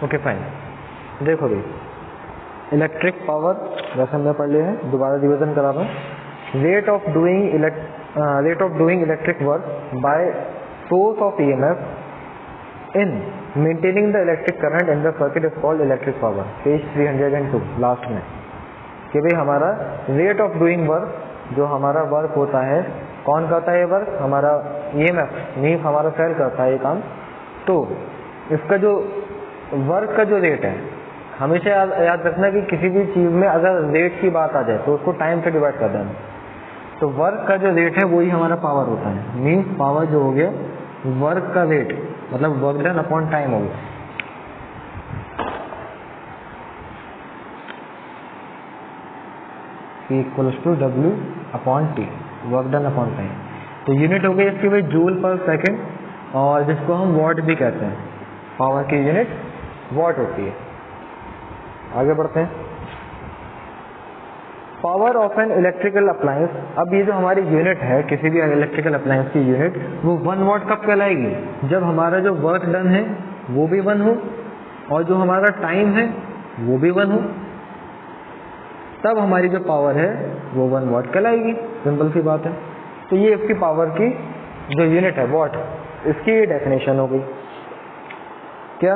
Okay fine. देखो भाई, electric power जैसे हमने पढ़ लिया है, दोबारा रिवीजन करा रहा हूँ। Rate of doing electric work by source of EMF in maintaining the electric current in the circuit is called electric power. Page 302 last में, कि भाई हमारा रेट ऑफ डूइंग वर्क, जो हमारा वर्क होता है, कौन करता है ये वर्क? हमारा ईएमएफ मीन्स हमारा सेल करता है ये काम। तो इसका जो वर्क का जो रेट है, हमेशा याद रखना कि किसी भी चीज़ में अगर रेट की बात आ जाए तो उसको टाइम से डिवाइड कर देना। तो वर्क का जो रेट है वही हमारा पावर होता है। मीन्स पावर जो हो गया वर्क का रेट, मतलब वर्क डन अपॉन टाइम हो गया। Equals to W upon T, work done upon time. तो यूनिट हो गई इसकी भाई जूल पर सेकेंड, और जिसको हम वॉट भी कहते हैं। पावर की यूनिट वॉट होती है। आगे बढ़ते हैं। Power of an electrical appliance. अब ये जो हमारी यूनिट है किसी भी इलेक्ट्रिकल अप्लायंस की यूनिट, वो 1 वॉट कब कहलाएगी? जब हमारा जो वर्क डन है वो भी 1 हो और जो हमारा टाइम है वो भी 1 हो, तब हमारी जो पावर है वो 1 वॉट कहलाएगी। सिंपल सी बात है। तो ये इसकी पावर की जो यूनिट है वॉट, इसकी डेफिनेशन हो गई। क्या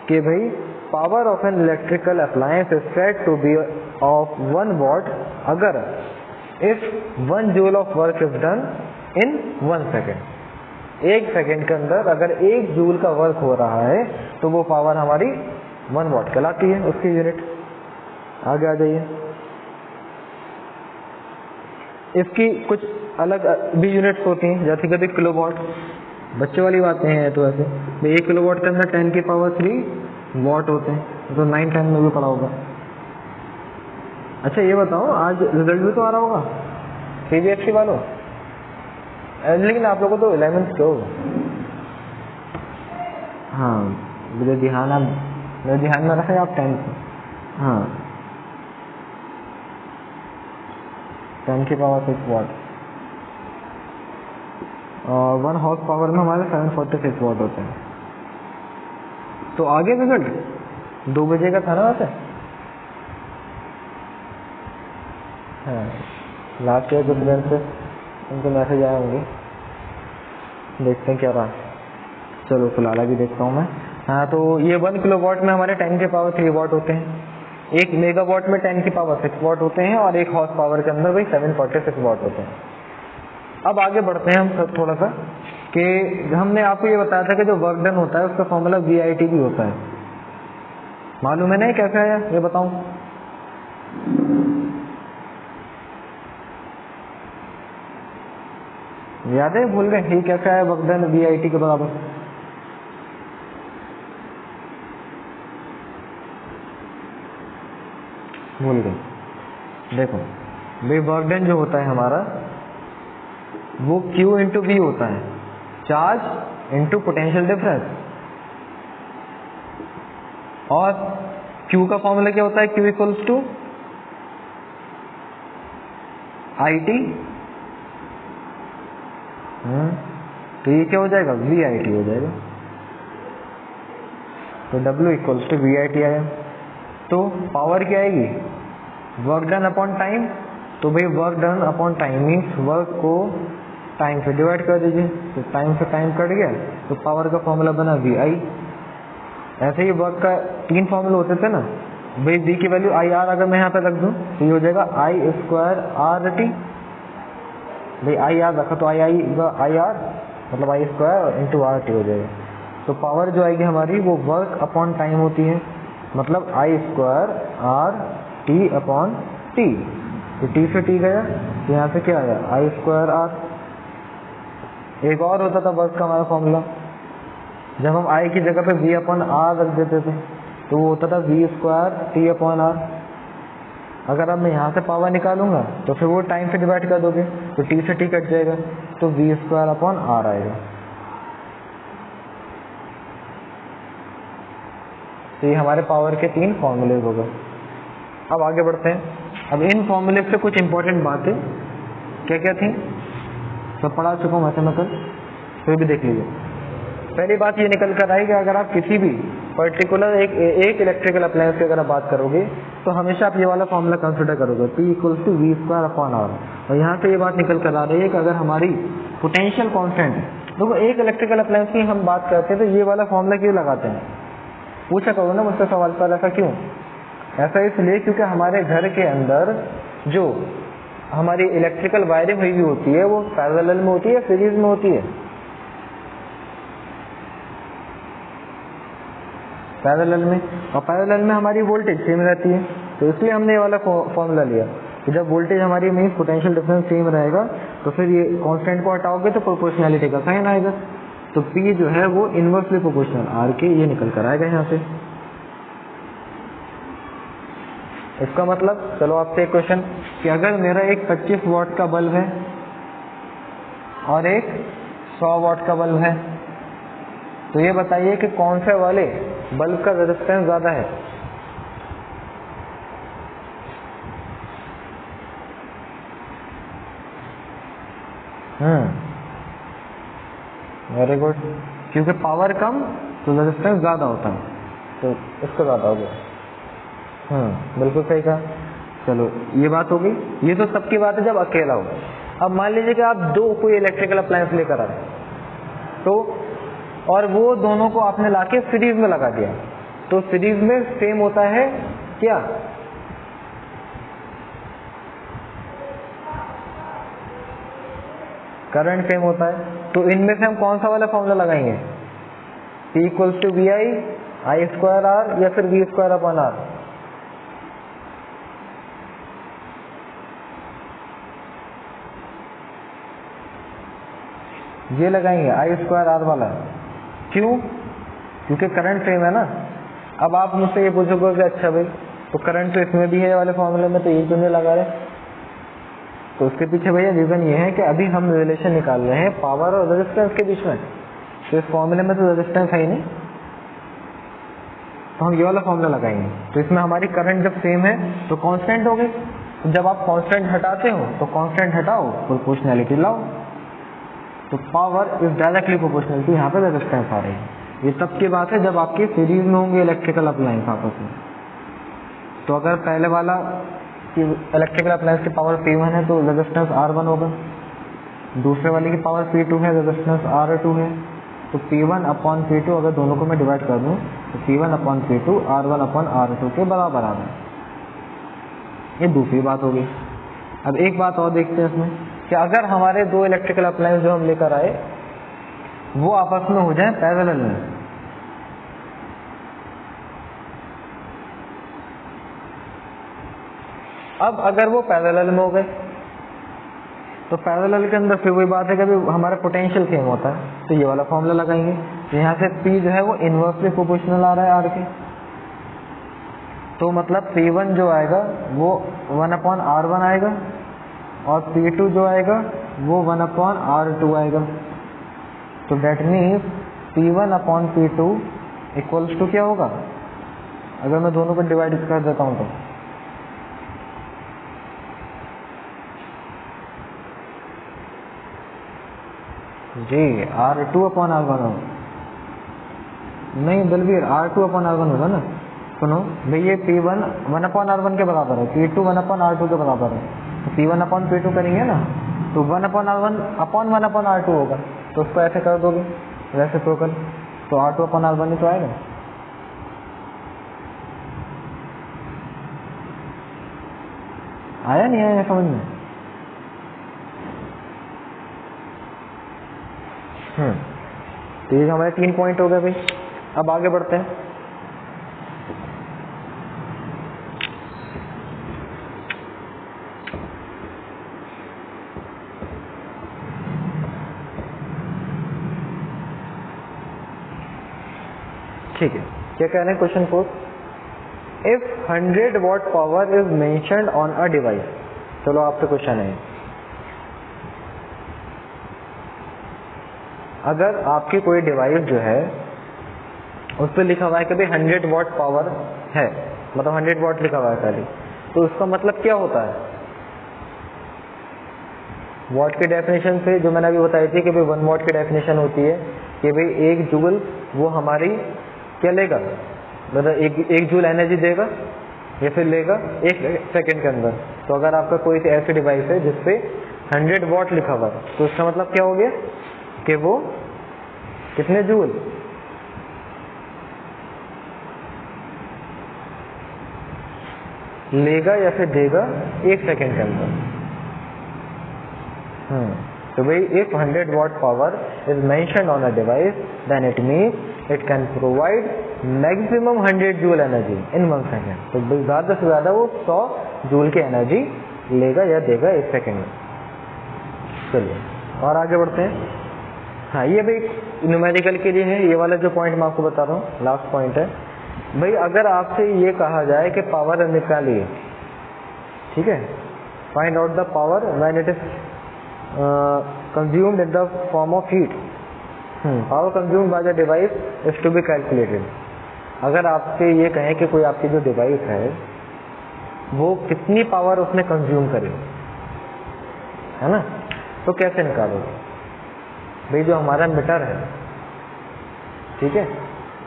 कि भाई power of an electrical appliance is said to be of 1 watt अगर if 1 joule of work is done in 1 second. 1 second के अंदर अगर 1 जूल का वर्क हो रहा है तो वो पावर हमारी 1 वॉट कहलाती है, उसकी यूनिट। आगे आ जाइए। इसकी कुछ अलग भी यूनिट्स होती हैं, जैसे कभी किलोवाट, बच्चे वाली बातें हैं। तो ऐसे 1 किलोवाट के अंदर 10 की पावर 3 वॉट होते हैं, तो 9 10 में भी पढ़ा होगा। अच्छा ये बताओ, आज रिजल्ट भी तो आ रहा होगा CBSE वालों, लेकिन आप लोगों को तो 11th के होगा। हाँ, मुझे ध्यान में रखें आप 10th। हाँ, 10 की पावर 6 वॉट और 1 हॉर्स पावर में हमारे 746 वॉट होते हैं। तो आगे रिजल्ट 2 बजे का था ना वैसे। हाँ, लास्ट ईयर स्टूडेंट से उनको मैसेज आए होंगे, देखते हैं क्या रहा। चलो फिलहाल अभी देखता हूँ मैं। हाँ, तो ये 1 किलोवाट में हमारे 10 की पावर 3 वॉट होते हैं, 1 मेगावाट में 10 की पावर 6 वॉट होते हैं और 1 हॉर्स पावर के अंदर वही 746 वॉट होते हैं। अब आगे बढ़ते हैं हम सब थोड़ा सा, कि हमने आपको ये बताया था कि जो वर्क डन होता है उसका फॉर्मूला VIT भी होता है। मालूम है ना कैसे आया, ये बताऊं? याद है? भूल गए? ये कैसे आया वर्क डन VIT के बराबर? भूल गए। देखो भाई, वर्क डन जो होता है हमारा वो Q इंटू V होता है, चार्ज इंटू पोटेंशियल डिफरेंस। और Q का फॉर्मूला क्या होता है? Q equals to IT। तो ये क्या हो जाएगा? VIT हो जाएगा। तो W इक्वल्स टू VIT आया। तो पावर क्या आएगी? Work done upon time. तो भाई work done upon time means work को टाइम से डिवाइड कर दीजिए, तो टाइम से टाइम कट गया तो पावर का फॉर्मूला बना VI। ऐसे ही वर्क का 3 फॉर्मूले होते थे ना भाई। V की वैल्यू IR अगर मैं यहाँ पे रख दूँ तो ये हो जाएगा I²RT। भाई IR रखा तो IR मतलब I² इंटू RT हो जाएगा। तो पावर जो आएगी हमारी वो वर्क अपॉन टाइम होती है, मतलब I²RT अपॉन T। तो T से T गया तो यहाँ से क्या आया? I²R। एक और होता था वर्क का हमारा फॉर्मूला, जब हम I की जगह पे V अपॉन R रख देते थे तो वो होता था V² T अपॉन R। अगर अब मैं यहाँ से पावर निकालूंगा तो फिर वो टाइम से डिवाइड कर दोगे तो T से T कट जाएगा तो V² अपॉन R आएगा। तो ये हमारे पावर के 3 फॉर्मूले हो गए। अब आगे बढ़ते हैं। अब इन फॉर्मूले से कुछ इंपॉर्टेंट बातें क्या क्या थी सब पढ़ा चुका हूँ वैसे मैं कल, फिर भी देख लीजिए। पहली बात ये निकल कर आई कि अगर आप किसी भी पर्टिकुलर एक इलेक्ट्रिकल अप्लायंस की अगर आप बात करोगे तो हमेशा आप ये वाला फॉर्मूला कंसिडर करोगे, P = v²/R। और यहाँ से ये बात निकल कर आ रही है कि अगर हमारी पोटेंशियल कांस्टेंट है, देखो एक इलेक्ट्रिकल अप्लायंस की हम बात करते हैं तो ये वाला फॉर्मूला क्यों लगाते हैं, पूछा करो ना मुझसे सवाल पर, ऐसा क्यों? ऐसा इसलिए क्योंकि हमारे घर के अंदर जो हमारी इलेक्ट्रिकल वायरिंग हुई हुई होती है वो पैरेलल में होती है, सीरीज में होती है, पैरेलल में। और पैरेलल में हमारी वोल्टेज सेम रहती है, तो इसलिए हमने ये वाला फॉर्मूला लिया कि जब वोल्टेज हमारी मीन्स पोटेंशियल डिफरेंस सेम रहेगा तो फिर ये कांस्टेंट को हटाओगे तो प्रोपोर्शनैलिटी का साइन आएगा, तो P जो है वो इनवर्सली प्रोपोर्शनल R के ये निकल कर आएगा यहाँ से। इसका मतलब चलो आपसे एक क्वेश्चन कि अगर मेरा एक 25 वॉट का बल्ब है और एक 100 वॉट का बल्ब है, तो ये बताइए कि कौन से वाले बल्ब का रेजिस्टेंस ज्यादा है? वेरी गुड, क्योंकि पावर कम तो रेजिस्टेंस ज्यादा होता है, तो इसका ज्यादा हो गया। बिल्कुल सही कहा। चलो ये बात हो गई, ये तो सबकी बात है जब अकेला हो। अब मान लीजिए कि आप दो कोई इलेक्ट्रिकल अप्लायंस लेकर आए, तो और वो दोनों को आपने लाके सीरीज में लगा दिया, तो सीरीज में सेम होता है क्या? करंट सेम होता है, तो इनमें से हम कौन सा वाला फॉर्मूला लगाएंगे? P = VI I²R या फिर v²/R? ये लगाएंगे I²R वाला। क्यों? क्योंकि करंट सेम है ना। अब आप मुझसे ये पूछोगे कि अच्छा भाई तो करंट तो इसमें भी है वाले फॉर्मूले में, तो ये क्यों नहीं लगा रहे? तो उसके पीछे भैया रीजन ये है कि अभी हम रिलेशन निकाल रहे हैं पावर और रेजिस्टेंस के बीच में, तो इस फॉर्मूले में तो रेजिस्टेंस है ही नहीं, तो हम ये वाला फॉर्मूला लगाएंगे। तो इसमें हमारी करंट जब सेम है तो कांस्टेंट हो गई, तो जब आप कांस्टेंट हटाते हो तो कांस्टेंट हटाओ, प्रोपोर्शनैलिटी लाओ, तो power is directly proportional to यहाँ पे रेजिस्टेंस आ रही है। ये तब की बात है जब आपकी सीरीज में होंगे इलेक्ट्रिकल अप्लायंस आपस में। तो अगर पहले वाला कि इलेक्ट्रिकल अप्लायंस की पावर P1 है तो रेजिस्टेंस R1 होगा, दूसरे वाले की पावर P2 है, रेजिस्टेंस R2 है, तो P1/P2 अगर दोनों को मैं डिवाइड कर दूं तो P1/P2 R1/R2 के बराबर आ रहा है। ये दूसरी बात होगी। अब एक बात और देखते हैं इसमें कि अगर हमारे दो इलेक्ट्रिकल अप्लायंस जो हम लेकर आए वो आपस में हो जाए पैरेलल में, अब अगर वो पैरेलल में हो गए तो पैरेलल के अंदर फिर वही बात है कि हमारा पोटेंशियल सेम होता है, तो ये वाला फॉर्मूला लगाएंगे। यहाँ से P जो है वो इनवर्सली प्रोपोर्शनल आ रहा है R के, तो मतलब P1 जो आएगा वो 1/R1 आएगा और P2 जो आएगा वो 1/R2 आएगा। तो that means P1/P2 equals to क्या होगा? अगर मैं दोनों को डिवाइड कर देता हूँ तो जी R2/R1 होगा, नहीं बलवीर R2/R1 होगा ना। सुनो भाई ये P1 1/R1 के बराबर है, P2 1/R2 के बराबर है, तो P1/P2 करेंगे ना तो 1/1/R2 होगा, तो उसको ऐसे कर दोगे रेसिप्रोकल, तो R2/R1 ही तो आएगा। आया नहीं आया समझ में? तो ये हमारे 3 पॉइंट हो गए भाई। अब आगे बढ़ते हैं। ठीक है, क्या कह रहे हैं question 4? If 100 what power is mentioned on a device. चलो आपसे क्वेश्चन है, अगर आपकी कोई डिवाइस जो है उस पर लिखा हुआ है कि भाई 100 वॉट पावर है, मतलब 100 वॉट लिखा हुआ है पहले, तो उसका मतलब क्या होता है? वॉट की डेफिनेशन से जो मैंने अभी बताई थी कि भाई 1 वॉट की डेफिनेशन होती है कि भाई 1 जूल वो हमारी क्या लेगा, मतलब एक जूल एनर्जी देगा या फिर लेगा 1 सेकेंड के अंदर। तो अगर आपका कोई ऐसी डिवाइस है जिसपे 100 वॉट लिखा हुआ है तो इसका मतलब क्या हो गया कि वो कितने जूल, लेगा या फिर देगा 1 सेकेंड के अंदर। तो भाई if 100 watt power is mentioned on a device then it means it can provide maximum 100 joule energy in 1 second। तो ज़्यादा से ज़्यादा वो 100 जूल की एनर्जी लेगा या देगा 1 सेकेंड में। चलिए और आगे बढ़ते हैं। हाँ ये भाई न्यूमेरिकल के लिए है, ये वाला जो पॉइंट मैं आपको बता रहा हूँ लास्ट पॉइंट है। भाई अगर आपसे ये कहा जाए कि पावर निकालिए, ठीक है, find out the power when it is consumed in the form of heat, power consumed by the device is to be calculated। अगर आपसे ये कहें कि कोई आपकी जो डिवाइस है वो कितनी पावर उसने कंज्यूम करे, है ना, तो कैसे निकालोगे? भाई जो हमारा मीटर है, ठीक है,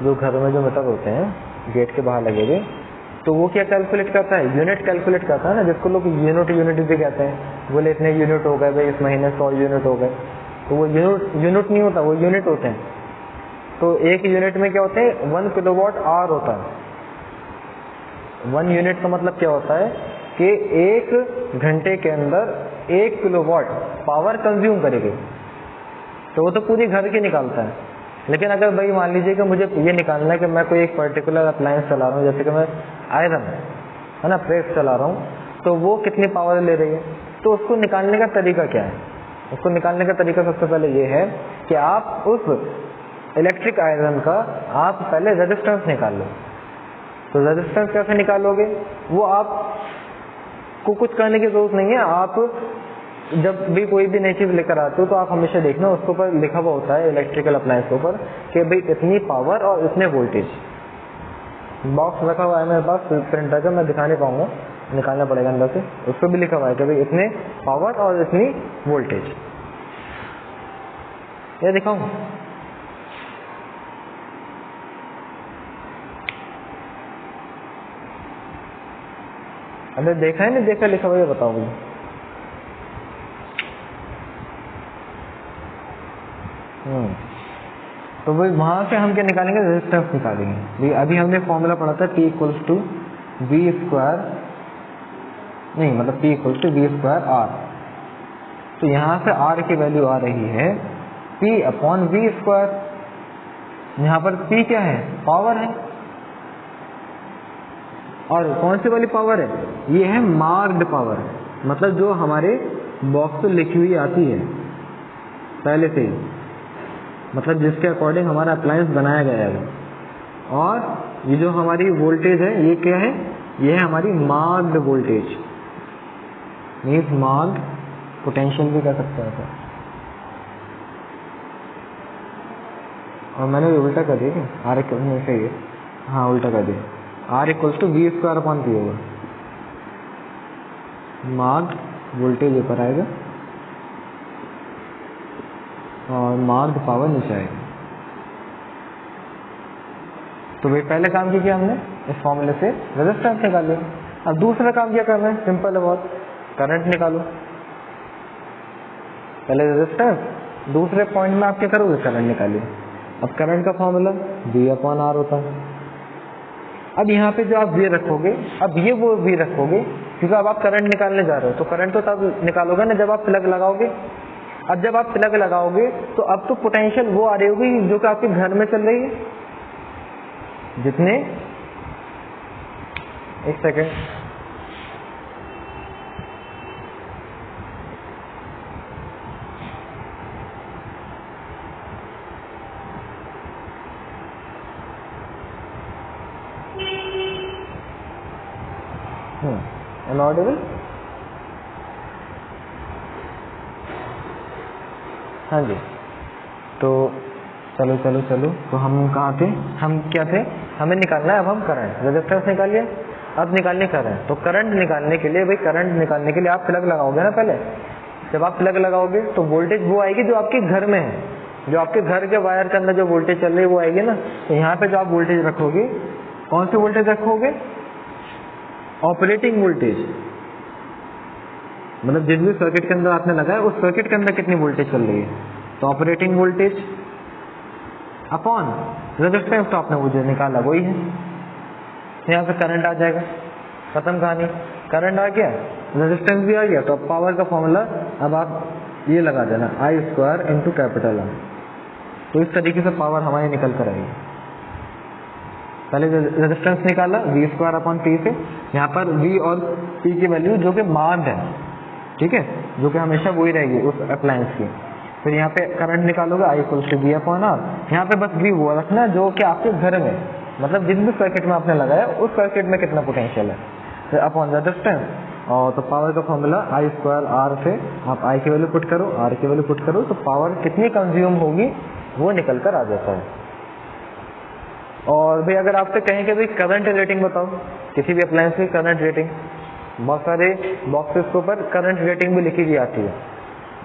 जो घर में जो मीटर होते हैं गेट के बाहर लगे हुए, तो वो क्या कैलकुलेट करता है, यूनिट कैलकुलेट करता है ना, जिसको लोग यूनिट भी कहते हैं। बोले इतने यूनिट हो गए भाई, इस महीने 100 यूनिट हो गए, तो वो यूनिट नहीं होता, वो यूनिट होते हैं। तो एक यूनिट में क्या होते हैं, 1 किलोवाट आवर होता है। 1 यूनिट का मतलब क्या होता है कि 1 घंटे के अंदर 1 किलोवाट पावर कंज्यूम करेगी। तो वो तो पूरी घर की निकालता है। लेकिन अगर भाई मान लीजिए कि मुझे ये निकालना है कि मैं कोई एक पर्टिकुलर अप्लायंस चला रहा हूँ, जैसे कि मैं आयरन है ना प्रेस चला रहा हूँ, तो वो कितनी पावर ले रही है, तो उसको निकालने का तरीका क्या है? उसको निकालने का तरीका सबसे पहले ये है कि आप उस इलेक्ट्रिक आयरन का आप पहले रेजिस्टेंस निकाल लो। तो रेजिस्टेंस कैसे निकालोगे, वो आपको कुछ करने की जरूरत नहीं है। आप जब भी कोई भी नई चीज लेकर आते हो तो आप हमेशा देखना उसके ऊपर लिखा हुआ होता है इलेक्ट्रिकल अप्लायंस के ऊपर कि भाई इतनी पावर और इतने वोल्टेज। बॉक्स रखा हुआ है मेरे पास प्रिंटर का, मैं दिखा नहीं पाऊंगा, निकालना पड़ेगा अंदर से। उस पर भी लिखा हुआ है कि भाई इतने पावर और इतनी वोल्टेज। ये दिखाऊं, अरे देखा है नहीं देखा लिखा हुआ, ये बताओ मुझे। तो भाई वहां से हम क्या निकालेंगे, रेजिस्टेंस निकालेंगे। अभी हमने फॉर्मूला पढ़ा था P equals to V square, नहीं मतलब P equals to V square R। तो यहाँ से R की वैल्यू आ रही है P अपॉन V स्क्वायर। यहाँ पर P क्या है, पावर है, और कौन सी वाली पावर है, ये है मार्क्ड पावर, मतलब जो हमारे बॉक्स पे लिखी हुई आती है पहले से ही, मतलब जिसके अकॉर्डिंग हमारा अप्लायंस बनाया गया है। और ये जो हमारी वोल्टेज है ये क्या है, ये है हमारी marked voltage, means marked potential भी कह सकते हैं। और मैंने उल्टा कर दिया, आर इक्वल सही है, हाँ उल्टा कर दिया, R equals to V square upon P होगा। मार्क्ड वोल्टेज ऊपर आएगा और मार्क्ड पावर नीचे आएगी। तो भाई पहले काम किया हमने इस फॉर्मूले से रेजिस्टेंस निकाल लिया। अब दूसरा काम क्या करना है, सिंपल है बहुत, करंट निकालो। पहले रेजिस्टेंस, दूसरे पॉइंट में आप क्या करोगे, करंट निकालिए। अब करंट का फॉर्मूला V अपॉन R होता है। अब यहाँ पे जो आप V रखोगे, अब ये वो V रखोगे क्योंकि अब आप करंट निकालने जा रहे हो। तो करंट तो तब निकालोगे ना जब आप प्लग लगाओगे। अब जब आप प्लग लगाओगे तो अब तो पोटेंशियल वो आ रही होगी जो कि आपके घर में चल रही है, जितने, एक सेकेंड, अनऑडिबल, हाँ जी। तो चलो चलो चलो, तो हम कहाँ थे, हम क्या थे, हमें निकालना है अब हम करंट, रेजिस्टेंस निकालिए। अब निकालने करंट, तो करंट निकालने के लिए भाई, करंट निकालने के लिए आप प्लग लगाओगे ना पहले। जब आप प्लग लगाओगे तो वोल्टेज वो आएगी जो आपके घर में है, जो आपके घर के वायर के अंदर जो वोल्टेज चल रही है वो आएगी ना, तो यहाँ पे जो आप वोल्टेज रखोगे, कौन सी वोल्टेज रखोगे? ऑपरेटिंग वोल्टेज, मतलब जिस भी सर्किट के अंदर आपने लगाया उस सर्किट के अंदर कितनी वोल्टेज चल रही है, तो ऑपरेटिंग वोल्टेज अपॉन रेजिस्टेंस, तो आपने वो जो निकाला वही है। यहाँ पे करंट आ जाएगा, खत्म कहानी। करंट आ गया, रेजिस्टेंस भी आ गया, तो अब पावर का फॉर्मूला अब आप ये लगा देना, I square into capital R। तो इस तरीके से पावर हमारी निकल कर आएगी। पहले रेजिस्टेंस निकाला V स्क्वायर अपॉन P से, यहाँ पर V और P की वैल्यू जो कि मार्क्ड है, ठीक है, जो कि हमेशा वही रहेगी उस अप्लायंस की। फिर यहाँ पे करंट निकालोगे I equal to V upon R। यहाँ पे बस V वो रखना जो कि आपके घर में, मतलब जिस भी सर्किट में आपने लगाया उस सर्किट में कितना पोटेंशियल है, फिर अपॉन रेजिस्टेंस। और तो पावर का फॉर्मूला I स्क्वायर R से आप I की वैल्यू पुट करो, R की वैल्यू पुट करो, तो पावर कितनी कंज्यूम होगी वो निकल कर आ जाता है। और भाई अगर आपसे कहें कि भाई करंट रेटिंग बताओ, किसी भी अप्लायंस की करंट रेटिंग, बहुत सारे बॉक्सेस के ऊपर करंट रेटिंग भी लिखी हुई आती है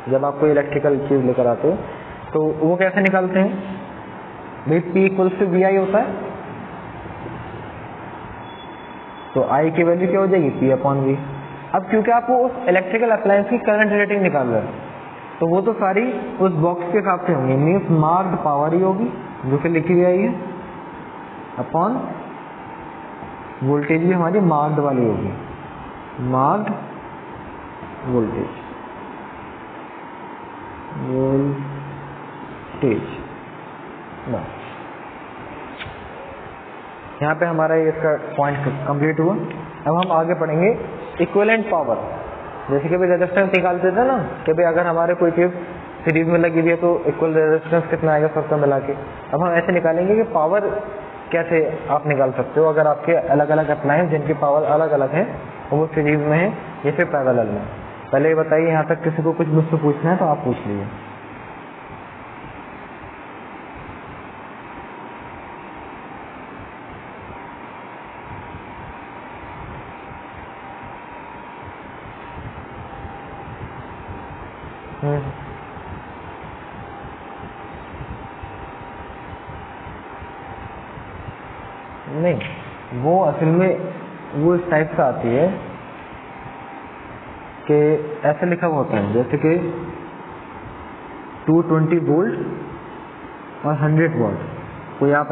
जब आप कोई इलेक्ट्रिकल चीज लेकर आते हो, तो वो कैसे निकालते हैं? भाई P इक्वल टू VI होता है, तो I की वैल्यू क्या हो जाएगी? P upon V। अब क्योंकि आप वो उस इलेक्ट्रिकल अप्लायंस की करंट रेटिंग निकाल रहे हैं, तो वो तो सारी उस बॉक्स के हिसाब से होंगी, मीन्स मार्क्ड पावर ही होगी जो कि लिखी हुई आई है, अपॉन वोल्टेज भी हमारी मार्क्ड वाली होगी, मार्क्ड वोल्टेज, बस। यहाँ पे हमारा ये इसका पॉइंट कंप्लीट हुआ। अब हम आगे पढ़ेंगे इक्विवेलेंट पावर। जैसे कि भाई रेजिस्टेंस निकालते थे ना कि भाई अगर हमारे कोई चीज सीरीज में लगी हुई है तो इक्वल रेजिस्टेंस कितना आएगा सबका मिला के। अब हम ऐसे निकालेंगे कि पावर कैसे आप निकाल सकते हो अगर आपके अलग अलग अप्लायंस जिनकी पावर अलग अलग है वो सीरीज में है या फिर पैरेलल में। पहले ये बताइए, यहाँ तक किसी को कुछ मुझसे पूछना है तो आप पूछ लीजिए। नहीं, वो असल में वो इस टाइप से आती है कि ऐसे लिखा हुआ होता है जैसे कि 220 वोल्ट और 100 वॉट। कोई आप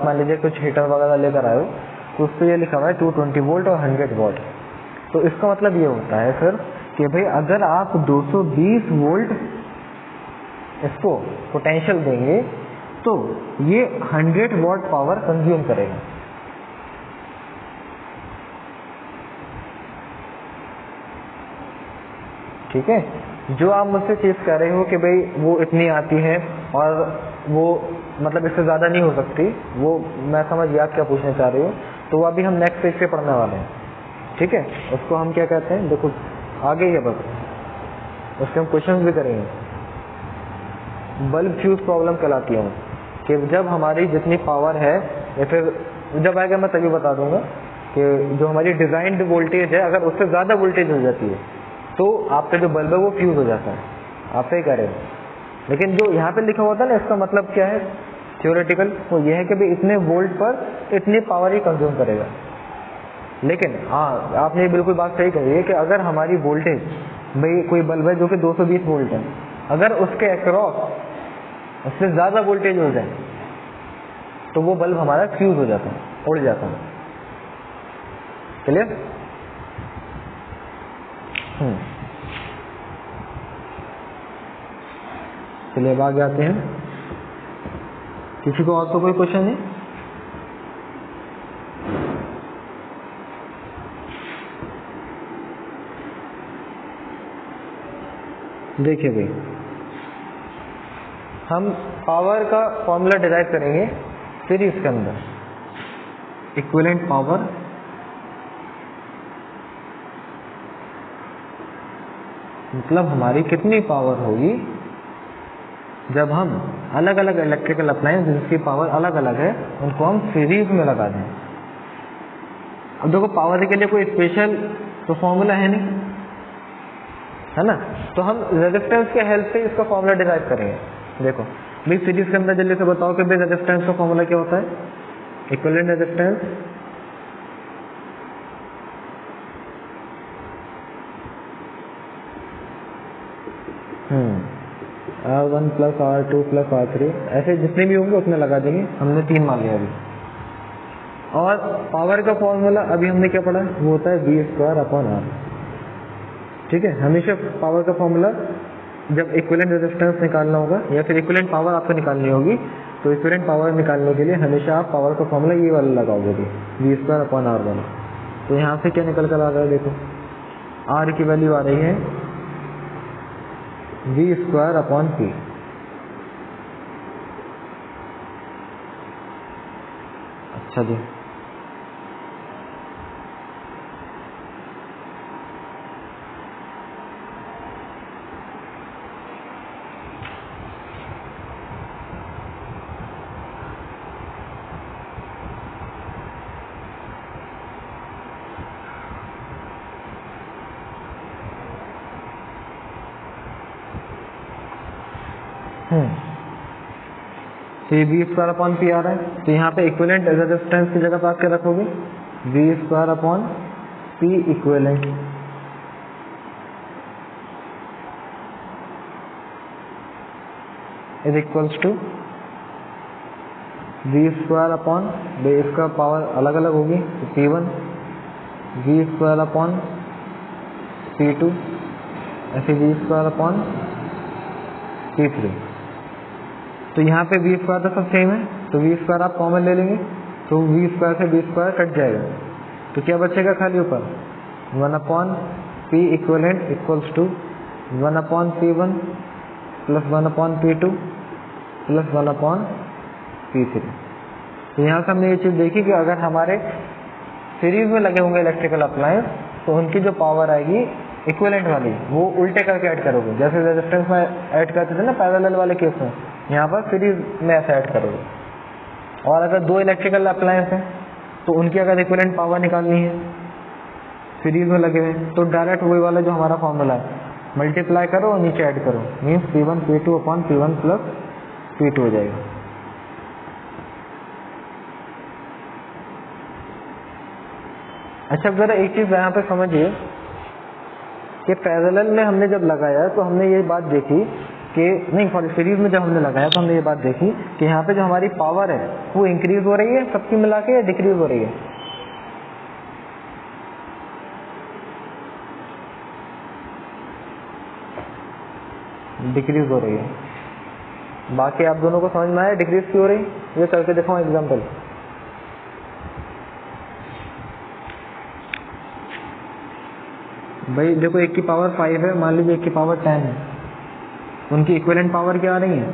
मान लीजिए कुछ हीटर वगैरह लेकर आए हो तो उस पर ये लिखा हुआ है 220 वोल्ट और 100 वॉट। तो इसका मतलब ये होता है सर कि भाई अगर आप 220 वोल्ट इसको पोटेंशियल देंगे तो ये 100 वॉट पावर कंज्यूम करेगा। ठीक है, जो आप मुझसे चीज कह रहे हो कि भाई वो इतनी आती है और वो मतलब इससे ज्यादा नहीं हो सकती, वो मैं समझ गया क्या पूछना चाह रहे हो, तो वो अभी हम नेक्स्ट पेज पे पढ़ने वाले हैं। ठीक है, उसको हम क्या कहते हैं, देखो आगे ही है बस, उसके हम क्वेश्चंस भी करेंगे। बल्ब फ्यूज प्रॉब्लम कहलाती है कि जब हमारी जितनी पावर है या फिर जब आएगा मैं तभी बता दूंगा कि जो हमारी डिजाइंड वोल्टेज है अगर उससे ज्यादा वोल्टेज हो जाती है तो आपका जो बल्ब है वो फ्यूज हो जाता है। आप सही कह रहे हो, लेकिन जो यहाँ पे लिखा होता है ना इसका मतलब क्या है थ्योरेटिकल, वो ये है कि भाई इतने वोल्ट पर इतनी पावर ही कंज्यूम करेगा। लेकिन हाँ, आपने ये बिल्कुल बात सही कही है कि अगर हमारी वोल्टेज, भाई कोई बल्ब है जो कि 220 वोल्ट है, अगर उसके अक्रॉस उससे ज्यादा वोल्टेज हो जाए तो वो बल्ब हमारा फ्यूज हो जाता है, उड़ जाता है। क्लियर? चलिए अब आगे आते हैं। किसी को और तो कोई क्वेश्चन नहीं? देखिए भाई, हम पावर का फॉर्मूला डिराइव करेंगे सीरीज के अंदर। इक्विवेलेंट पावर मतलब हमारी कितनी पावर होगी जब हम अलग अलग इलेक्ट्रिकल अप्लायंस जिसकी पावर अलग अलग है उनको हम सीरीज में लगा दें। अब देखो पावर के लिए कोई स्पेशल तो फॉर्मूला है नहीं, है ना, तो हम रेजिस्टेंस के हेल्प से इसका फॉर्मूला डिराइव करेंगे। देखो भाई सीरीज के अंदर जल्दी से बताओ कि भाई रेजिस्टेंस का फॉर्मूला क्या होता है, equivalent resistance R1 plus R2 plus R3, ऐसे जितने भी होंगे उतने लगा देंगे, हमने 3 मान लिया अभी। और पावर का फॉर्मूला अभी हमने क्या पढ़ा, वो होता है V²/R। ठीक है, हमेशा पावर का फॉर्मूला जब इक्विवेलेंट रेजिस्टेंस निकालना होगा या फिर इक्विवेलेंट पावर आपको निकालनी होगी, तो इक्विवेलेंट पावर निकालने के लिए हमेशा आप पावर का फॉर्मूला ये वाला लगाओगे, V²/R1। तो यहाँ से क्या निकल कर आ रहा है, देखो R की वैल्यू आ रही है V²/P। अच्छा जी, तो ये V²/P आ रहा है, तो यहाँ पे इक्विवेलेंट रेजिस्टेंस की जगह पे आप क्या रखोगे, V²/P equivalent. Is equals to V², इसका पावर अलग अलग होगी, तो P1 V²/P2, ऐसे V²/P3। तो यहाँ पे V² तो सब सेम है, तो V² आप कॉमन ले लेंगे, तो V² से V² कट जाएगा, तो क्या बचेगा खाली ऊपर 1/P equivalent equals to 1/P1 plus 1/P2 plus 1/P3। तो यहाँ से हमने ये चीज़ देखी कि अगर हमारे सीरीज में लगे होंगे इलेक्ट्रिकल अप्लायंस, तो उनकी जो पावर आएगी इक्विवेलेंट वाली, वो उल्टे करके ऐड करोगे, जैसे रेजिस्टेंस में ऐड करते थे ना पैरेलल वाले केस में, यहाँ पर सीरीज में ऐसे ऐड करोगे। और अगर 2 इलेक्ट्रिकल अप्लायंस हैं, तो उनकी अगर इक्विवेलेंट पावर निकालनी है सीरीज में लगे हुए, तो डायरेक्ट वही वाला जो हमारा फॉर्मूला है, मल्टीप्लाई करो और नीचे ऐड करो, means P1 P2/P1 plus P2 हो जाएगा। अच्छा, जरा एक चीज यहाँ पे समझिए कि पैरेलल में हमने जब लगाया तो हमने ये बात देखी कि नहीं, सॉरी, सीरीज में जब हमने लगाया तो हमने ये बात देखी कि यहाँ पे जो हमारी पावर है वो इंक्रीज हो रही है सबकी मिला के, या डिक्रीज हो रही है, डिक्रीज हो रही है। बाकी आप दोनों को समझ में आया डिक्रीज क्यों हो रही, ये करके दिखाऊं एग्जाम्पल। भाई देखो, एक की पावर 5 है, मान लीजिए एक की पावर 10 है, उनकी इक्विवेलेंट पावर क्या आ रही है,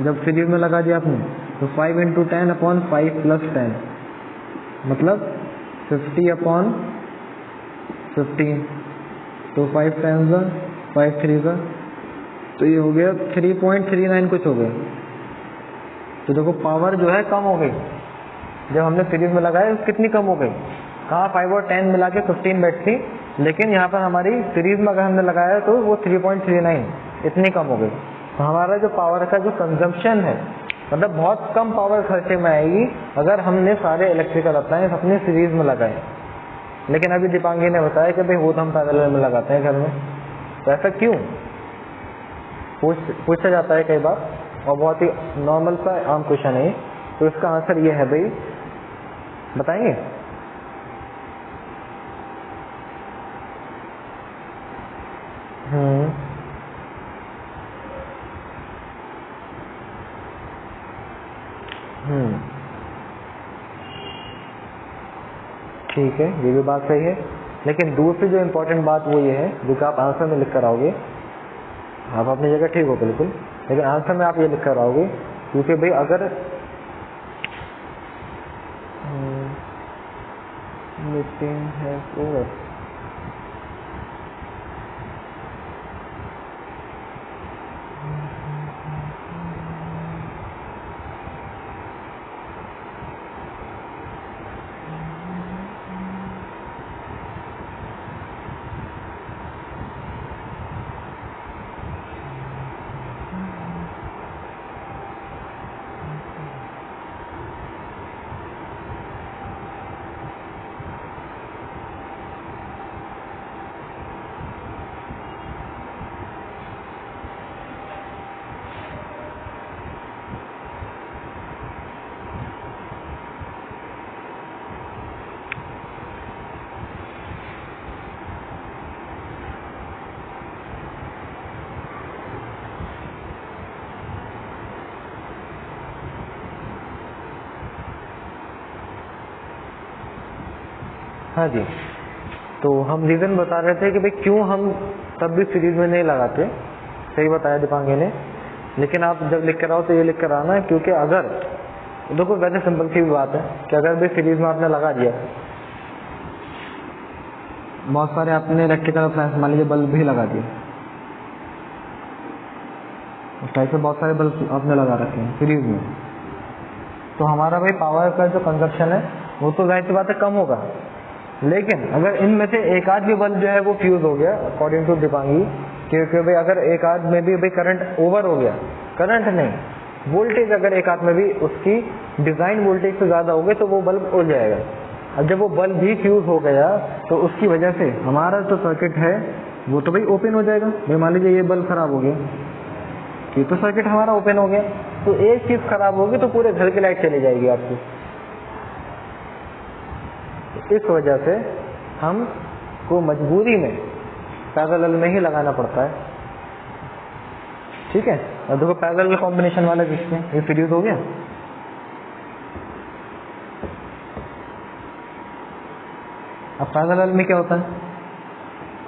जब सीरीज में लगा दिया आपने, तो 5 × 10/5 प्लस 10 मतलब 50/15, तो 5 10 5 3, तो ये हो गया 3.39 कुछ हो गया। तो देखो पावर जो है कम हो गई, जब हमने सीरीज में लगाया तो कितनी कम हो गई, कहाँ 5 और 10 मिला के 15 बैठती, लेकिन यहाँ पर हमारी सीरीज में अगर हमने लगाया तो वो 3.39 इतनी कम हो गई। तो हमारा जो पावर का जो कंजम्पशन है, मतलब बहुत कम पावर खर्चे में आएगी अगर हमने सारे इलेक्ट्रिकल अप्लायंस अपने सीरीज में लगाए। लेकिन अभी दीपांगी ने बताया कि भाई वो तो हम पैरेलल में लगाते हैं घर में, तो ऐसा क्यों पूछा जाता है कई बार, और बहुत ही नॉर्मल सा आम क्वेश्चन है। तो इसका आंसर ये है, भाई बताएंगे, ठीक है, ये भी बात सही है। लेकिन दूसरी जो इम्पोर्टेंट बात वो ये है, जो कि आप आंसर में लिख कर आओगे, आप अपनी जगह ठीक हो बिल्कुल, लेकिन आंसर में आप ये लिख कर आओगे, क्योंकि भाई अगर मीटिंग है ओवर, हाँ जी, तो हम रीज़न बता रहे थे कि भाई क्यों हम तब भी सीरीज में नहीं लगाते, सही बताया दीपांगी ने। लेकिन आप जब लिख कर आओ तो ये लिख कर आना, क्योंकि अगर देखो वैसे सिंपल सी बात है कि अगर भी सीरीज में आपने लगा दिया, बहुत सारे आपने इलेक्ट्रिकल अप्लायंस मान लीजिए बल्ब भी लगा दिए, उस टाइप से बहुत सारे बल्ब आपने लगा रखे हैं सीरीज में, तो हमारा भाई पावर का जो कंजप्शन है वो तो जाहिर सी बात है कम होगा। लेकिन अगर इनमें से एक आध भी बल्ब जो है वो फ्यूज हो गया अकॉर्डिंग टू दीपांगी, क्योंकि भाई अगर एक आध में भी भाई करंट ओवर हो गया, करंट नहीं वोल्टेज अगर एक आध में भी उसकी डिजाइन वोल्टेज से ज्यादा हो गए तो वो बल्ब उड़ जाएगा। अब जब वो बल्ब भी फ्यूज हो गया तो उसकी वजह से हमारा जो सर्किट है वो तो भाई ओपन हो जाएगा। भाई मान लीजिए ये बल्ब खराब हो गया, ये तो सर्किट हमारा ओपन हो गया, तो एक चीज खराब होगी तो पूरे घर की लाइट चली जाएगी आपकी। इस वजह से हम को मजबूरी में पैरेलल में ही लगाना पड़ता है, ठीक है। और देखो पैरेलल कॉम्बिनेशन वाला जिसमें ये सीरीज हो गया, अब पैरेलल में क्या होता है,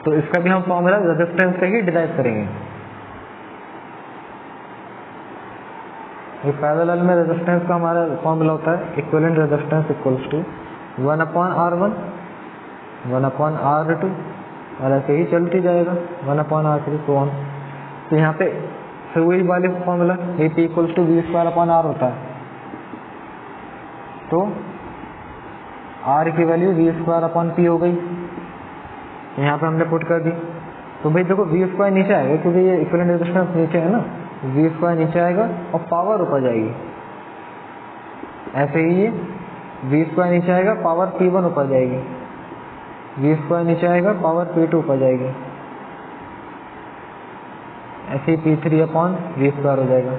तो इसका भी हम फॉर्मूला रेजिस्टेंस से ही डिराइव करेंगे। ये पैरेलल में रेजिस्टेंस का हमारा फॉर्मूला होता है equivalent resistance equals to 1/R1 1/R2 और ऐसे ही चलती जाएगा 1/R3 so on। तो यहाँ पे फिर वही वाले formula a P equals to V²/R होता है, तो R की वैल्यू V²/P हो गई, यहाँ पे हमने पुट कर दी। तो भाई देखो V² नीचे आएगा क्योंकि ये इक्विवेलेंट रेजिस्टेंस नीचे है ना, V² नीचे आएगा और पावर ऊपर जाएगी। ऐसे ही ये V² नीचे आएगा, पावर P1 ऊपर जाएगी, V² नीचे आएगा, पावर P2 ऊपर जाएगी, ऐसे ही P3/V² हो जाएगा।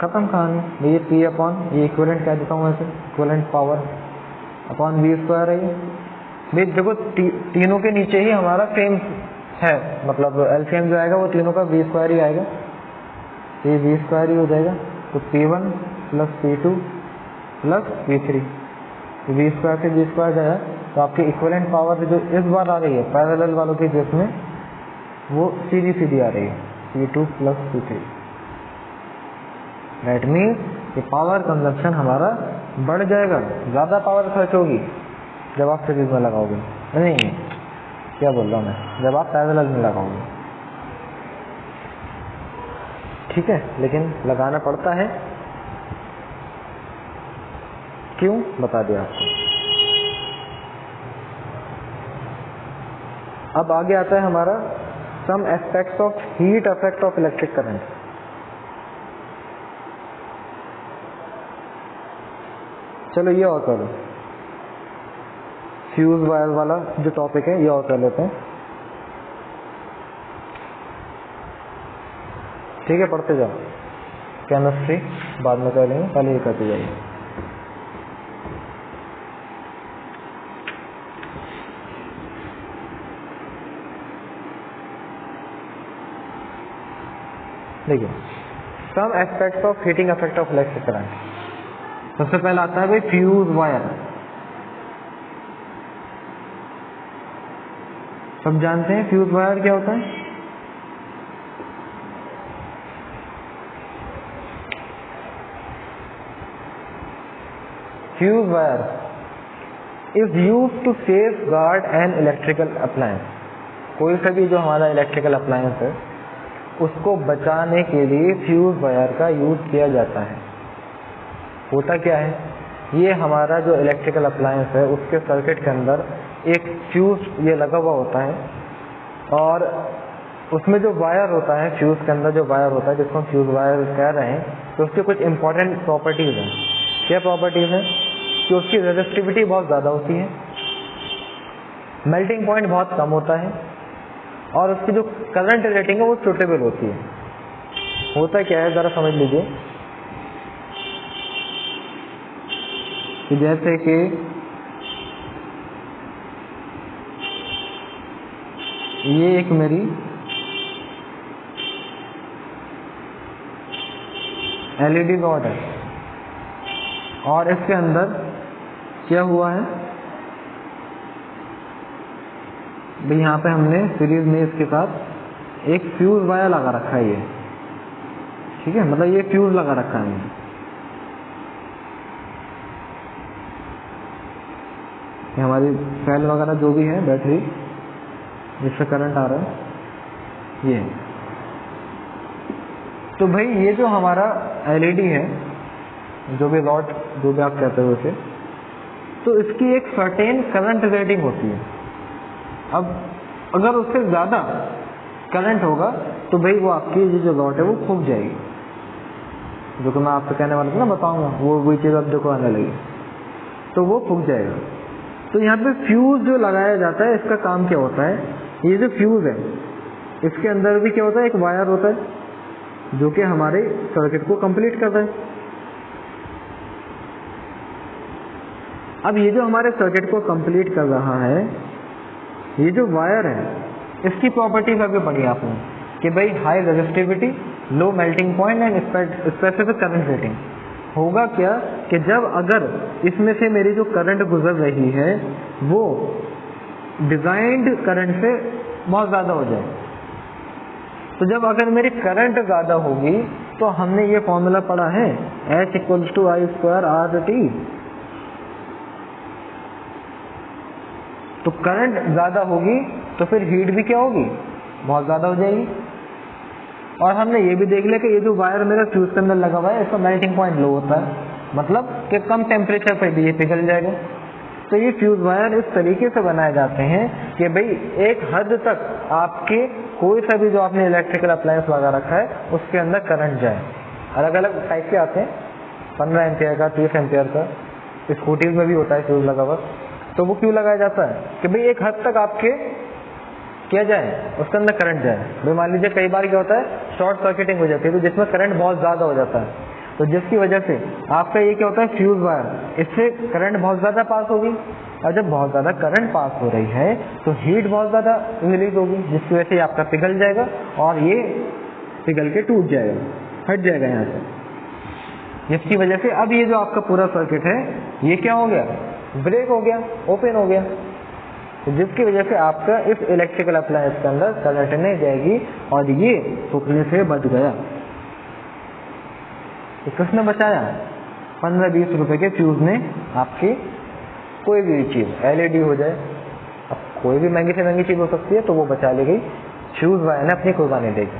खत्म कहानी। ये P ये इक्विवेलेंट कह देता हूँ, ऐसे इक्विवेलेंट पावर अपॉन V² है। भाई देखो तीनों के नीचे ही हमारा सेम है, मतलब एलसीएम जो आएगा वो तीनों का V² ही आएगा, तो ये V² ही हो जाएगा। तो P1 plus P2 plus P3, V² से V² गया, तो आपकी इक्विवेलेंट पावर जो इस बार आ रही है पैरेलल वालों के केस में वो सीधी सीधी आ रही है P2 plus P3। That means कि पावर कंजप्शन हमारा बढ़ जाएगा, ज्यादा पावर खर्च होगी जब आप सीरीज में लगाओगे, नहीं क्या बोल रहा हूँ मैं, जब आप पैरेलल में लगाओगे, ठीक है। लेकिन लगाना पड़ता है, क्यों बता दिया आपको। अब आगे आता है हमारा some aspects of heat effect of electric current. चलो ये और कर लो, फ्यूज वायर वाला जो टॉपिक है ये और कर लेते हैं, ठीक है। पढ़ते जाओ, केमिस्ट्री बाद में कर लेंगे, पहले ये करते जाइए। देखिए some aspects of heating effect of electric current. सबसे पहला आता है भाई फ्यूज वायर। सब जानते हैं फ्यूज वायर क्या होता है। Fuse wire is use to safeguard an electrical appliance. कोई सा भी जो हमारा इलेक्ट्रिकल अप्लायंस है उसको बचाने के लिए फ्यूज वायर का यूज किया जाता है। होता क्या है, ये हमारा जो इलेक्ट्रिकल अप्लायंस है उसके सर्किट के अंदर एक फ्यूज ये लगा हुआ होता है, और उसमें जो वायर होता है, फ्यूज के अंदर जो वायर होता है जिसको हम फ्यूज वायर कह रहे हैं, तो उसके कुछ इंपॉर्टेंट प्रॉपर्टीज हैं। क्या प्रॉपर्टीज हैं कि उसकी रेजिस्टिविटी बहुत ज़्यादा होती है, मेल्टिंग पॉइंट बहुत कम होता है, और उसकी जो करंट रेटिंग है वो सुटेबल होती है। होता क्या है ज़रा समझ लीजिए कि जैसे कि ये एक मेरी एलईडी रॉड है और इसके अंदर क्या हुआ है, भाई यहाँ पे हमने सीरीज में इसके साथ एक फ्यूज वायर लगा रखा है ये, ठीक है, मतलब ये फ्यूज लगा रखा है हमने। ये हमारी सेल वगैरह जो भी है, बैटरी जिससे करंट आ रहा है ये। तो भाई ये जो हमारा एलईडी है, जो भी लॉट जो भी आप कहते हो उसे, तो इसकी एक सर्टेन करंट रेटिंग होती है। अब अगर उससे ज़्यादा करंट होगा तो भाई वो आपकी ये जो लॉट है वो फूक जाएगी, जो कि मैं आपको कहने वाला था ना, बताऊंगा वही चीज़ अब देखो आने लगी, तो वो फूक जाएगा। तो यहाँ पे फ्यूज जो लगाया जाता है, इसका काम क्या होता है, ये जो फ्यूज है इसके अंदर भी क्या होता है, एक वायर होता है जो कि हमारे सर्किट को कंप्लीट करता है। अब ये जो हमारे सर्किट को कंप्लीट कर रहा है, ये जो वायर है, इसकी प्रॉपर्टीज अभी पढ़ी आपने कि भाई high resistivity, low melting point and specific current rating. होगा क्या कि जब अगर इसमें से मेरी जो करंट गुजर रही है वो डिजाइंड करंट से बहुत ज़्यादा हो जाए, तो जब अगर मेरी करंट ज़्यादा होगी तो हमने ये फॉर्मूला पढ़ा है H=I²R/T। तो करंट ज़्यादा होगी तो फिर हीट भी क्या होगी, बहुत ज़्यादा हो जाएगी। और हमने ये भी देख लिया कि ये जो वायर मेरा फ्यूज के अंदर लगा हुआ है, इसका मेल्टिंग पॉइंट लो होता है, मतलब कि कम टेम्परेचर पर भी ये पिघल जाएगा। तो ये फ्यूज वायर इस तरीके से बनाए जाते हैं कि भाई एक हद तक आपके कोई सा भी जो आपने इलेक्ट्रिकल अप्लायंस लगा रखा है उसके अंदर करंट जाए। अलग अलग टाइप के आते हैं, 15 एम्पियर का, 30 एम्पियर का, स्कूटीज में भी होता है फ्यूज लगा हुआ। तो वो क्यों लगाया जाता है कि भाई एक हद तक आपके क्या जाए, उसके अंदर करंट जाए। भाई मान लीजिए कई बार क्या होता है, शॉर्ट सर्किटिंग हो जाती है, तो जिसमें करंट बहुत ज़्यादा हो जाता है, तो जिसकी वजह से आपका ये क्या होता है, फ्यूज वायर, इससे करंट बहुत ज़्यादा पास होगी, और जब बहुत ज़्यादा करंट पास हो रही है तो हीट बहुत ज़्यादा रिलीज होगी, जिसकी वजह से आपका पिघल जाएगा और ये पिघल के टूट जाएगा, हट जाएगा यहाँ से, जिसकी वजह से अब ये जो आपका पूरा सर्किट है ये क्या हो गया, ब्रेक हो गया, ओपन हो गया। तो जिसकी वजह से आपका इस इलेक्ट्रिकल अप्लायंस के अंदर करंट नहीं जाएगी और ये फूकने से बच गया। तो किसने बचाया, 15-20 रुपए के फ्यूज ने आपकी कोई भी चीज़, एलईडी हो जाए, अब कोई भी महंगी से महंगी चीज़ हो सकती है, तो वो बचा ली गई, फ्यूज वायर ने अपनी कुर्बानी देगी।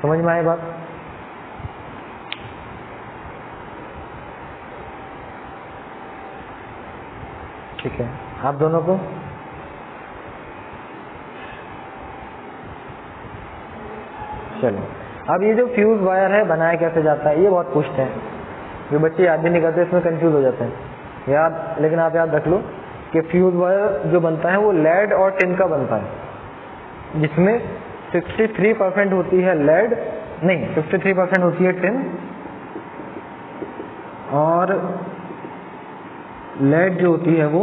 समझ में आए बात? ठीक है, आप दोनों को चलो। अब ये जो फ्यूज वायर है बनाया कैसे जाता है, ये बहुत पूछते हैं, जो बच्चे याद भी नहीं करते, इसमें कंफ्यूज हो जाते हैं याद। लेकिन आप याद रख लो कि फ्यूज वायर जो बनता है वो लेड और टिन का बनता है, जिसमें 63% होती है लेड, नहीं 63% होती है टिन, और लेड जो होती है वो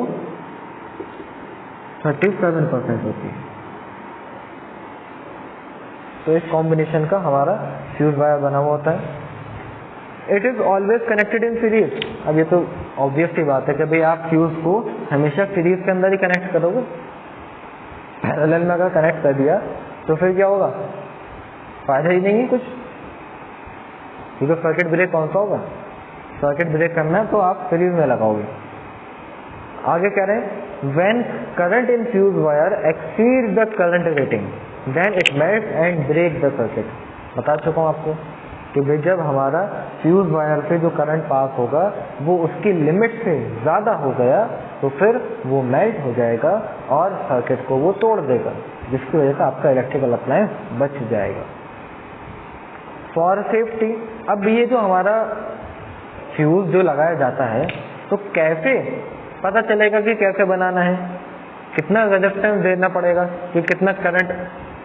37% होती है। तो इस कॉम्बिनेशन का हमारा फ्यूज वायर बना हुआ होता है। It is always connected in series. अब ये तो ऑब्वियस सी बात है कि भाई आप फ्यूज को हमेशा सीरीज के अंदर ही कनेक्ट करोगे। पैरेलल में अगर कनेक्ट कर दिया तो फिर क्या होगा, फायदा ही नहीं है कुछ, क्योंकि सर्किट ब्रेक कौन सा होगा, सर्किट ब्रेक करना है तो आप सीरीज में लगाओगे। आगे कह रहे हैं when current in fuse wire exceeds the current rating then it melts and breaks the circuit। बता चुका हूँ आपको कि भाई जब हमारा फ्यूज वायर से जो करंट पास होगा वो उसकी लिमिट से ज़्यादा हो गया तो फिर वो मेल्ट हो जाएगा और सर्किट को वो तोड़ देगा, जिसकी वजह से आपका इलेक्ट्रिकल अप्लायंस बच जाएगा। फॉर सेफ्टी, अब ये जो हमारा फ्यूज जो लगाया जाता है तो कैसे पता चलेगा कि कैसे बनाना है, कितना रेजिस्टेंस देना पड़ेगा कि कितना करंट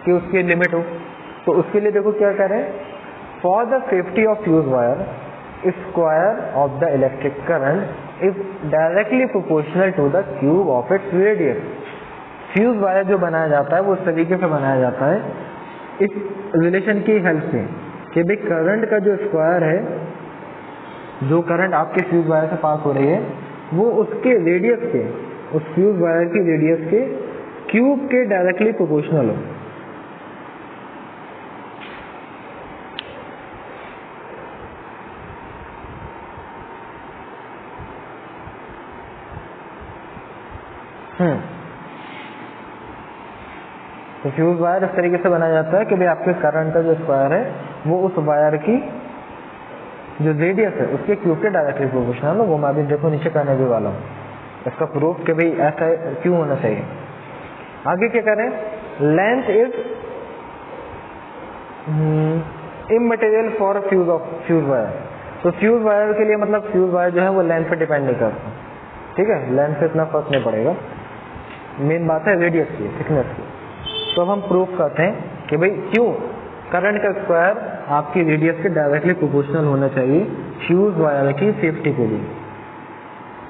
की उसकी लिमिट हो। तो उसके लिए देखो क्या कह रहे हैं, for the safety of fuse wire square of the electric current is directly proportional to the cube of its radius. Fuse wire जो बनाया जाता है वो इस तरीके से बनाया जाता है इस रिलेशन की हेल्प से कि भाई करंट का जो स्क्वायर है, जो करंट आपके फ्यूज वायर से पास हो रही है वो उसके रेडियस के उस फ्यूज वायर की रेडियस के क्यूब के डायरेक्टली प्रोपोर्शनल हो। तो फ्यूज वायर इस तरीके से बनाया जाता है कि भाई आपके करंट का जो स्क्वायर है वो उस वायर की जो रेडियस है उसके क्यूब के डायरेक्टली प्रोपोर्शनल हो। वो मैं अभी देखो नीचे करने भी वाला हूँ, इसका प्रूफ कि भाई ऐसा क्यों होना चाहिए। आगे क्या करें, length is immaterial for fuse wire. तो फ्यूज वायर के लिए मतलब फ्यूज वायर जो है वो लेंथ पे डिपेंड नहीं करता, ठीक है, लेंथ से इतना फर्क नहीं पड़ेगा, मेन बात है रेडियस की, थिकनेस की। तो अब हम प्रूफ करते हैं कि भाई क्यों करंट का स्क्वायर आपकी रेडियस के डायरेक्टली प्रोपोर्शनल होना चाहिए फ्यूज वायर की सेफ्टी के लिए।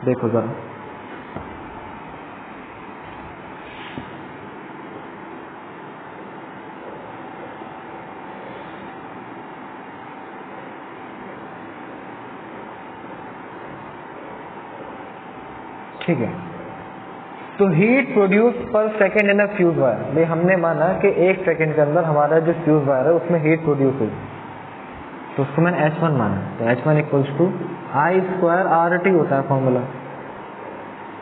देखो जरा, ठीक है। तो हीट प्रोड्यूस पर second in a fuse wire, भाई हमने माना कि 1 सेकेंड के अंदर हमारा जो फ्यूज वायर है उसमें हीट प्रोड्यूस हुई, तो उसको मैंने H1 माना। तो H1 equals to I square RT होता है फॉर्मूला।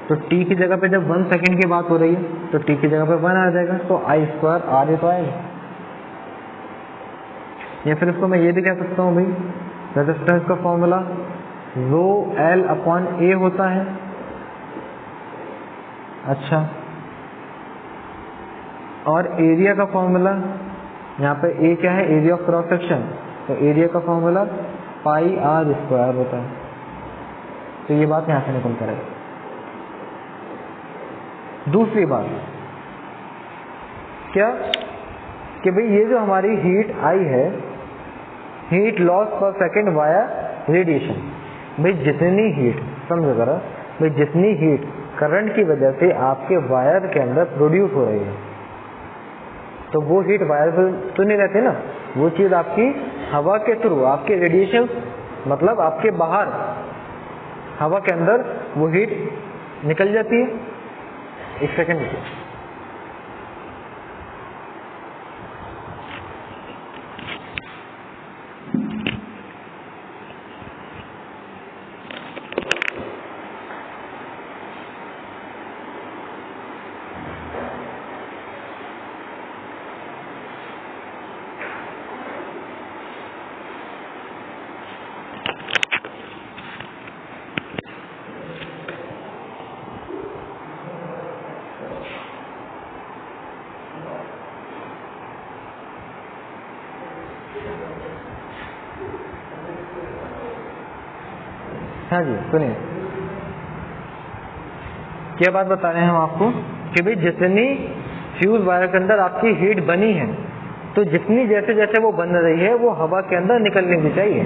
तो T की जगह पे जब 1 सेकेंड की बात हो रही है तो T की जगह पे 1 आ जाएगा, तो I स्क्वायर R तो आएगा। या फिर इसको मैं ये भी कह सकता हूँ भाई, रेजिस्टेंस का formula rho L upon A होता है। अच्छा, और एरिया का फॉर्मूला, यहाँ पे ए क्या है, एरिया ऑफ क्रॉस सेक्शन, तो एरिया का फॉर्मूला पाई आर स्क्वायर होता है। तो ये बात यहाँ से निकल कर आएगी। दूसरी बात क्या कि भाई ये जो हमारी हीट आई है, हीट लॉस पर सेकेंड वाया रेडिएशन, भाई जितनी हीट, समझो जरा, भाई जितनी हीट करंट की वजह से आपके वायर के अंदर प्रोड्यूस हो रही है, तो वो हीट वायर तो नहीं रहती ना, वो चीज आपकी हवा के थ्रू, आपके रेडिएशन मतलब आपके बाहर हवा के अंदर वो हीट निकल जाती है। 1 सेकेंड, हाँ जी सुनिए, क्या बात बता रहे हैं हम आपको कि भाई जितनी फ्यूज वायर के अंदर आपकी हीट बनी है, तो जितनी जैसे जैसे वो बन रही है वो हवा के अंदर निकलनी भी चाहिए,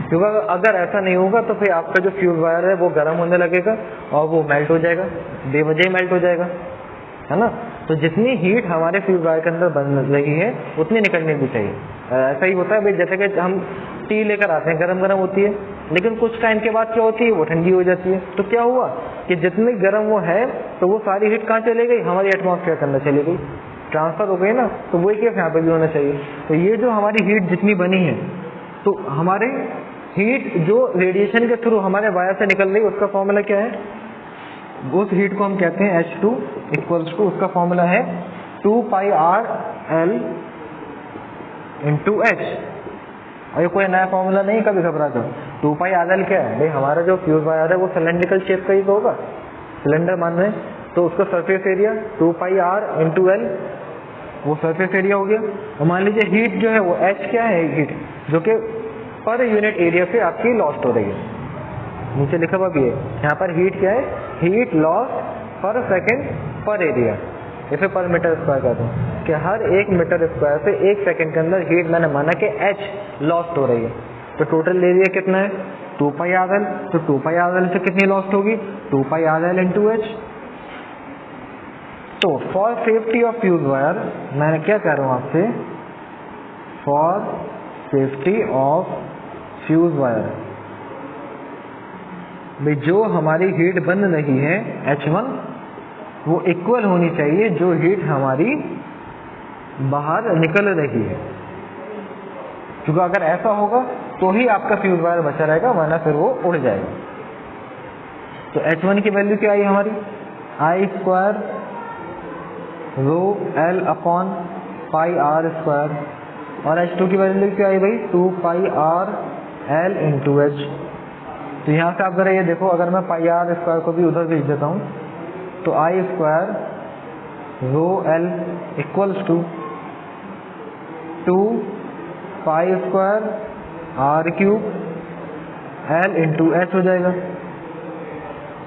क्योंकि अगर ऐसा नहीं होगा तो फिर आपका जो फ्यूज वायर है वो गर्म होने लगेगा और वो मेल्ट हो जाएगा, बेवजह मेल्ट हो जाएगा, है ना। तो जितनी हीट हमारे फ्यूज वायर के अंदर बन रही है उतनी निकलनी भी चाहिए। ऐसा ही होता है भाई, जैसे कि हम टी लेकर आते हैं, गरम गरम होती है, लेकिन कुछ टाइम के बाद क्या होती है, वो ठंडी हो जाती है। तो क्या हुआ कि जितनी गर्म वो है तो वो सारी हीट कहाँ चली गई, हमारी एटमॉस्फेयर के अंदर चली गई, ट्रांसफर हो गई ना। तो वही केस यहाँ पे भी होना चाहिए। तो ये जो हमारी हीट जितनी बनी है, तो हमारे हीट जो रेडिएशन के थ्रू हमारे वायर से निकल रही है उसका फॉर्मूला क्या है, उस हीट को हम कहते हैं H2 इक्वल्स टू, उसका फॉर्मूला है 2 pi R L into H. और ये कोई नया फॉर्मूला नहीं, कभी घबरा कर। 2 पाई आर एल क्या है भाई, हमारा जो फ्यूज वायर है वो सिलेंड्रिकल शेप का ही तो होगा, सिलेंडर मान रहे हैं, तो उसका surface area 2 pi R into L, वो सरफेस एरिया हो गया। और मान लीजिए हीट जो है वो H क्या है, हीट जो कि पर यूनिट एरिया से आपकी लॉस्ट हो रही है, नीचे लिखा हुआ भी है यहाँ पर हीट क्या है, हीट लॉस पर सेकेंड पर एरिया, इसे पर मीटर स्क्वायर कहते हैं कि हर 1 मीटर स्क्वायर से 1 सेकेंड के अंदर हीट मैंने माना कि H लॉस्ट हो रही है। तो टोटल एरिया कितना है 2 पाई आर एल, तो 2 पाई आर एल से कितनी लॉस्ट होगी 2 pi R L into H. तो for safety of fuse wire, मैं क्या कह रहा हूँ आपसे, for safety of fuse wire, भाई जो हमारी हीट बन रही है H1 वो इक्वल होनी चाहिए जो हीट हमारी बाहर निकल रही है, क्योंकि अगर ऐसा होगा तो ही आपका फ्यूज वायर बचा रहेगा, वरना फिर वो उड़ जाएगा। तो H1 की वैल्यू क्या आई हमारी, I square rho L upon pi R square, और H2 की वैल्यू क्या आई भाई, 2 pi R L into H। तो यहाँ से आप जरा ये देखो, अगर मैं पाई आर स्क्वायर को भी उधर भेज देता हूँ तो I square rho L equals to 2 pi square R cube L into H हो जाएगा।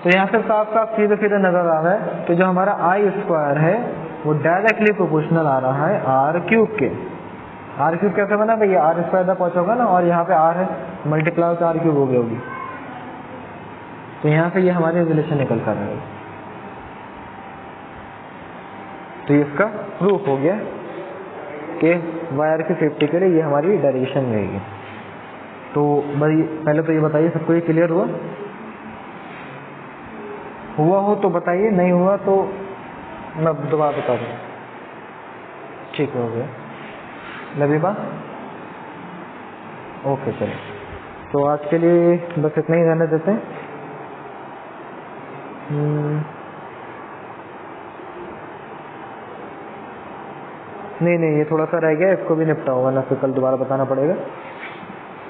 तो यहाँ से साफ साफ सीधे सीधे नजर आ रहा है कि जो हमारा I स्क्वायर है वो डायरेक्टली प्रोपोर्शनल आ रहा है आर क्यूब के। आर क्यूब कैसे बना भाई, आर स्क्वायर तक पहुंचोगा ना, और यहाँ पे आर है, मल्टीप्लाई से आर क्यूब हो गया होगी। तो यहाँ से ये हमारे रिलेशन निकल कर रहा है। तो इसका प्रूफ हो गया कि वायर की सेफ्टी के लिए ये हमारी डायरेक्शन रहेगी। तो भाई पहले तो ये बताइए, सबको ये क्लियर हुआ? हुआ हो तो बताइए, नहीं हुआ तो मैं दोबारा बता दूँ। ठीक हो गया लबीबा? ओके चलो, तो आज के लिए बस इतना ही रहने देते हैं। नहीं ये थोड़ा सा रह गया, इसको भी निपटा होगा ना, फिर कल दोबारा बताना पड़ेगा।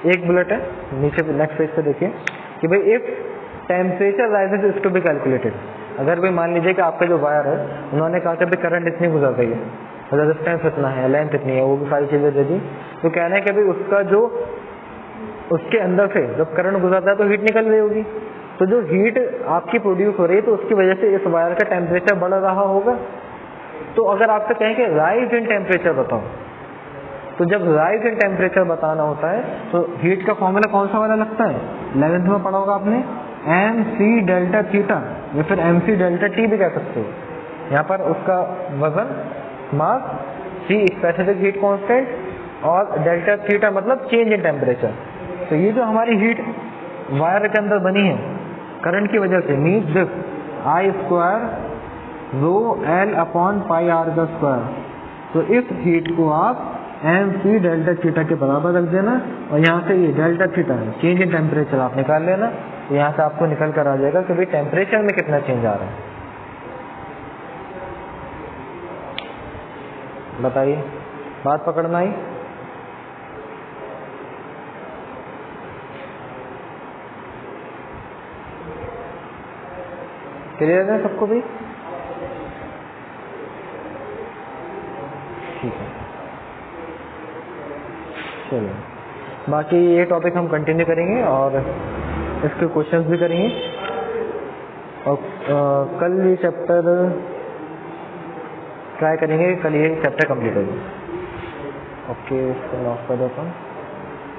एक बुलेट है नीचे नेक्स्ट पेज पे देखिए कि भाई if temperature rises is to be calculated. अगर भाई मान लीजिए कि आपका जो वायर है, उन्होंने कहा कि भाई करंट इतनी गुजर रही है, रेजिस्टेंस इतना है, लेंथ इतनी है, वो भी सारी चीजें दे दी। तो कहना है कि भाई उसका जो उसके अंदर से जब करंट गुजरता है तो हीट निकल रही होगी। तो जो हीट आपकी प्रोड्यूस हो रही है तो उसकी वजह से इस वायर का टेम्परेचर बढ़ रहा होगा। तो अगर आपसे कहें कि राइज इन टेम्परेचर बताओ, तो जब राइज इन टेम्परेचर बताना होता है तो हीट का फॉर्मूला कौन सा वाला लगता है, 11th में पढ़ा होगा आपने, mc डेल्टा थीटा, या फिर mc डेल्टा टी भी कह सकते हो। यहाँ पर उसका वजन, मास, c स्पेसिफिक हीट कांस्टेंट, और डेल्टा थीटा मतलब चेंज इन टेम्परेचर। तो ये जो हमारी हीट वायर के अंदर बनी है करंट की वजह से, means this I square rho L upon pi R का स्क्वायर। तो इस हीट को आप mc डेल्टा थीटा के बराबर रख देना, और यहाँ से ये डेल्टा थीटा है, चेंज इन टेम्परेचर आप निकाल लेना। तो यहाँ से आपको निकल कर आ जाएगा कि भाई टेम्परेचर में कितना चेंज आ रहा है। बताइए, बात पकड़ना आई? क्लियर है सबको भी? ठीक है, चलिए बाकी ये टॉपिक हम कंटिन्यू करेंगे और इसके क्वेश्चंस भी करेंगे, और कल ये चैप्टर ट्राई करेंगे, कल ये चैप्टर कंप्लीट होगा। ओके, इसको लॉक कर देता हूँ।